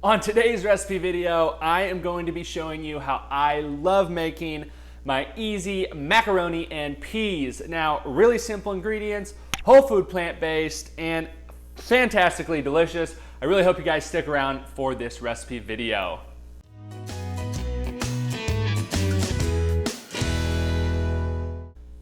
On today's recipe video, I am going to be showing you how I love making my easy macaroni and peas. Now, really simple ingredients, whole food, plant-based, and fantastically delicious. I really hope you guys stick around for this recipe video.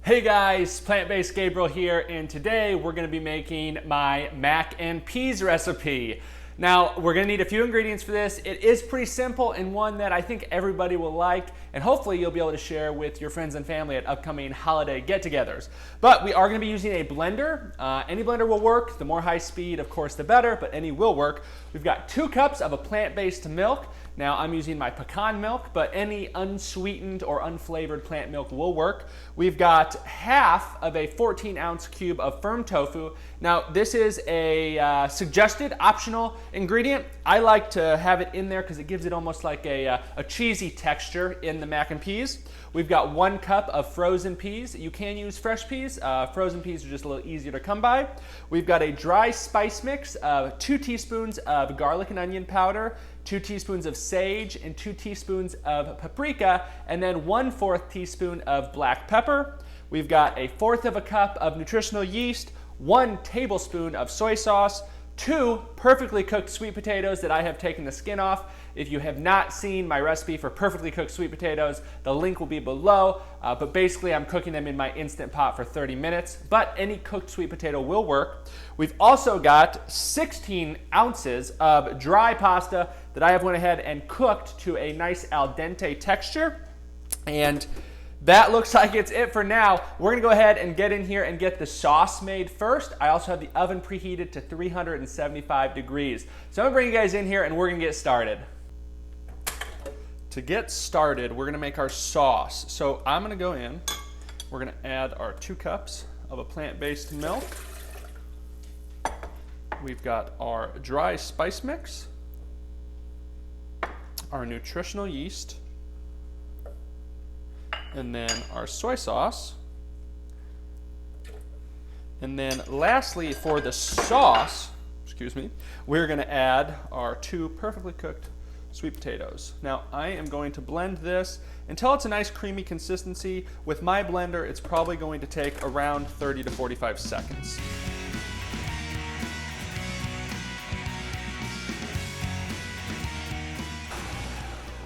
Hey guys, Plant-Based Gabriel here, and today we're gonna be making my mac and peas recipe. Now, we're gonna need a few ingredients for this. It is pretty simple and one that I think everybody will like, and hopefully you'll be able to share with your friends and family at upcoming holiday get-togethers. But we are gonna be using a blender. Any blender will work. The more high speed, of course, the better, but any will work. We've got 2 cups of a plant-based milk. Now, I'm using my pecan milk, but any unsweetened or unflavored plant milk will work. We've got half of a 14-ounce cube of firm tofu. Now, this is a suggested optional ingredient. I like to have it in there because it gives it almost like a cheesy texture in the mac and peas. We've got 1 cup of frozen peas. You can use fresh peas. Frozen peas are just a little easier to come by. We've got a dry spice mix of 2 teaspoons of garlic and onion powder, 2 teaspoons of sage, and 2 teaspoons of paprika, and then 1/4 teaspoon of black pepper. We've got a 1/4 cup of nutritional yeast, 1 tablespoon of soy sauce, 2 perfectly cooked sweet potatoes that I have taken the skin off. If you have not seen my recipe for perfectly cooked sweet potatoes, the link will be below, but basically I'm cooking them in my Instant Pot for 30 minutes, but any cooked sweet potato will work. We've also got 16 ounces of dry pasta that I have went ahead and cooked to a nice al dente texture, and that looks like it's it for now. We're gonna go ahead and get in here and get the sauce made first. I also have the oven preheated to 375 degrees. So I'm gonna bring you guys in here and we're gonna get started. To get started, we're gonna make our sauce. So I'm gonna go in, we're gonna add our 2 cups of a plant-based milk. We've got our dry spice mix, our nutritional yeast, and then our soy sauce. And then lastly, for the sauce, we're gonna add our 2 perfectly cooked sweet potatoes. Now, I am going to blend this until it's a nice creamy consistency. With my blender, it's probably going to take around 30 to 45 seconds.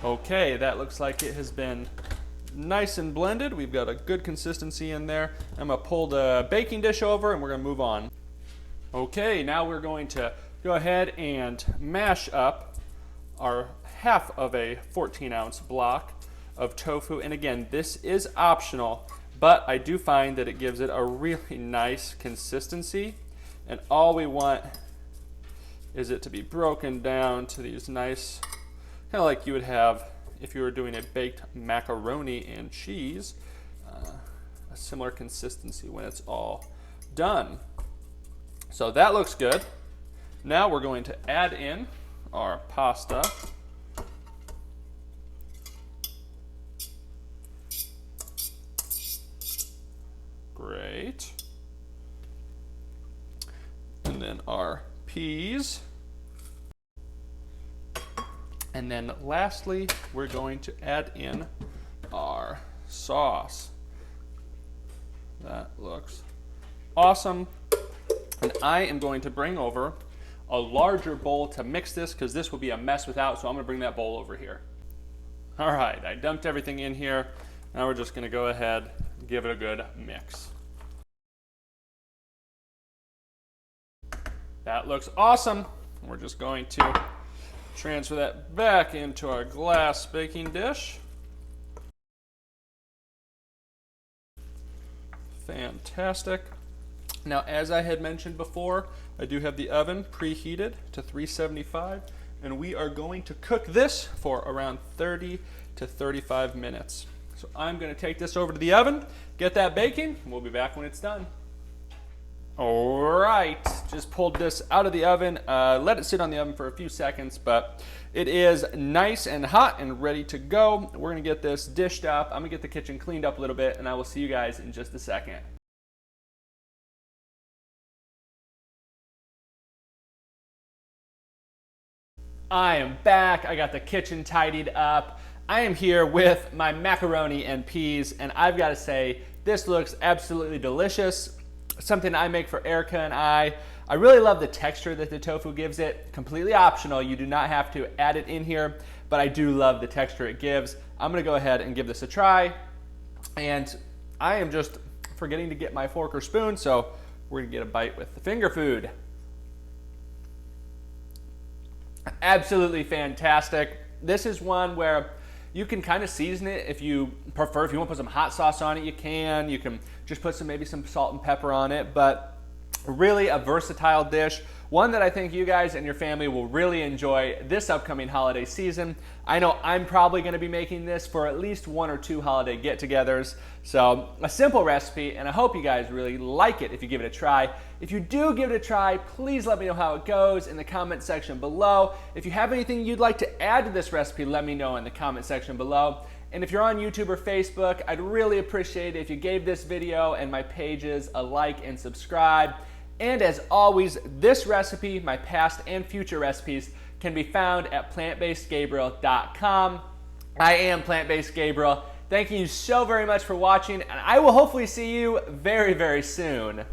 Okay, that looks like it has been nice and blended. We've got a good consistency in there. I'm gonna pull the baking dish over and we're gonna move on. Okay, now we're going to go ahead and mash up our half of a 14-ounce block of tofu. And again, this is optional, but I do find that it gives it a really nice consistency. And all we want is it to be broken down to these nice, kind of like you would have if you were doing a baked macaroni and cheese, a similar consistency when it's all done. So that looks good. Now we're going to add in our pasta. Great. And then our peas. And then lastly, we're going to add in our sauce. That looks awesome. And I am going to bring over a larger bowl to mix this because this will be a mess without, so I'm gonna bring that bowl over here. All right, I dumped everything in here. Now we're just gonna go ahead and give it a good mix. That looks awesome. We're just going to transfer that back into our glass baking dish. Fantastic. Now, as I had mentioned before, I do have the oven preheated to 375, and we are going to cook this for around 30 to 35 minutes. So I'm going to take this over to the oven, get that baking, and we'll be back when it's done. All right, just pulled this out of the oven, let it sit on the oven for a few seconds, but it is nice and hot and ready to go. We're gonna get this dished up. I'm gonna get the kitchen cleaned up a little bit, and I will see you guys in just a second. I am back. I got the kitchen tidied up. I am here with my macaroni and peas, and I've got to say, this looks absolutely delicious. Something I make for Erica and I. I really love the texture that the tofu gives it. Completely optional. You do not have to add it in here, but I do love the texture it gives. I'm going to go ahead and give this a try. And I am just forgetting to get my fork or spoon, so we're going to get a bite with the finger food. Absolutely fantastic. This is one where you can kind of season it if you prefer. If you want to put some hot sauce on it, you can. You can just put maybe some salt and pepper on it, but really a versatile dish. One that I think you guys and your family will really enjoy this upcoming holiday season. I know I'm probably going to be making this for at least 1 or 2 holiday get-togethers. So a simple recipe, and I hope you guys really like it if you give it a try. If you do give it a try, please let me know how it goes in the comment section below. If you have anything you'd like to add to this recipe, let me know in the comment section below. And if you're on YouTube or Facebook, I'd really appreciate it if you gave this video and my pages a like and subscribe. And as always, this recipe, my past and future recipes, can be found at plantbasedgabriel.com. I am Plant-Based Gabriel. Thank you so very much for watching, and I will hopefully see you very, very soon.